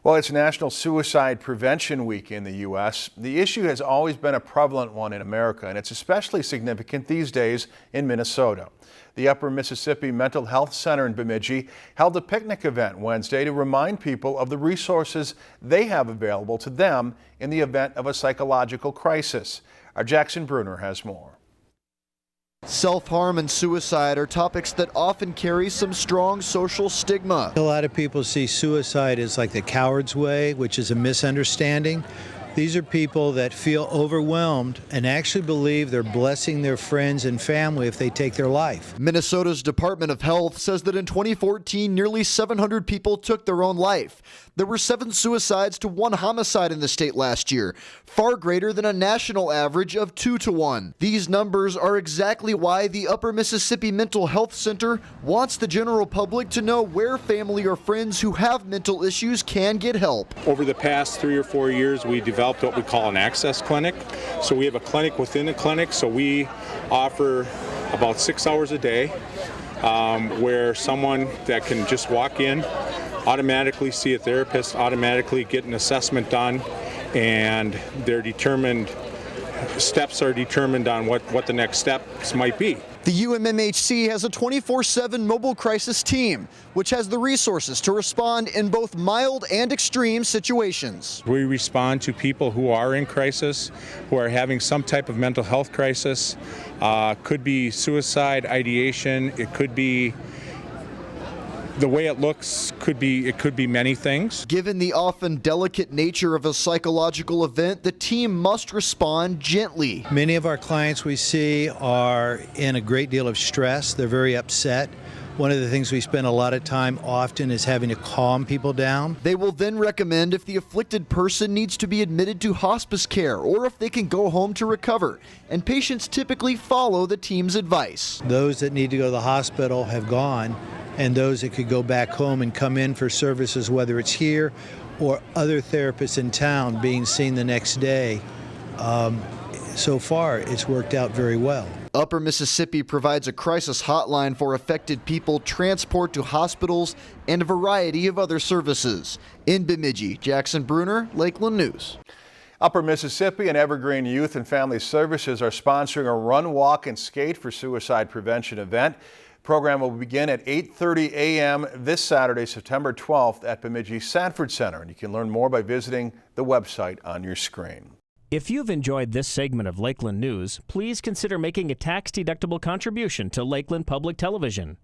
Well, it's National Suicide Prevention Week in the U.S. The issue has always been a prevalent one in America, and it's especially significant these days in Minnesota. The Upper Mississippi Mental Health Center in Bemidji held a picnic event Wednesday to remind people of the resources they have available to them in the event of a psychological crisis. Our Jackson Bruner has more. Self-harm and suicide are topics that often carry some strong social stigma. A lot of people see suicide as like the coward's way, which is a misunderstanding. These are people that feel overwhelmed and actually believe they're blessing their friends and family if they take their life. Minnesota's Department of Health says that in 2014, nearly 700 people took their own life. There were 7 suicides to 1 homicide in the state last year, far greater than a national average of 2 to 1. These numbers are exactly why the Upper Mississippi Mental Health Center wants the general public to know where family or friends who have mental issues can get help. Over the past 3 or 4 years, we developed what we call an access clinic. So we have a clinic within a clinic, so we offer about 6 hours a day where someone that can just walk in, automatically see a therapist, automatically get an assessment done, and their steps are determined on what the next steps might be. The UMMHC has a 24/7 mobile crisis team, which has the resources to respond in both mild and extreme situations. We respond to people who are in crisis, who are having some type of mental health crisis. Could be suicide ideation, it could be the way it looks, it could be many things. Given the often delicate nature of a psychological event, the team must respond gently. Many of our clients we see are in a great deal of stress. They're very upset. One of the things we spend a lot of time often is having to calm people down. They will then recommend if the afflicted person needs to be admitted to hospice care or if they can go home to recover, and patients typically follow the team's advice. Those that need to go to the hospital have gone, and those that could go back home and come in for services, whether it's here or other therapists in town being seen the next day. So far, it's worked out very well. Upper Mississippi provides a crisis hotline for affected people, transport to hospitals, and a variety of other services. In Bemidji, Jackson Bruner, Lakeland News. Upper Mississippi and Evergreen Youth and Family Services are sponsoring a run, walk, and skate for suicide prevention event. The program will begin at 8:30 a.m. this Saturday, September 12th at Bemidji Sanford Center, and you can learn more by visiting the website on your screen. If you've enjoyed this segment of Lakeland News, please consider making a tax-deductible contribution to Lakeland Public Television.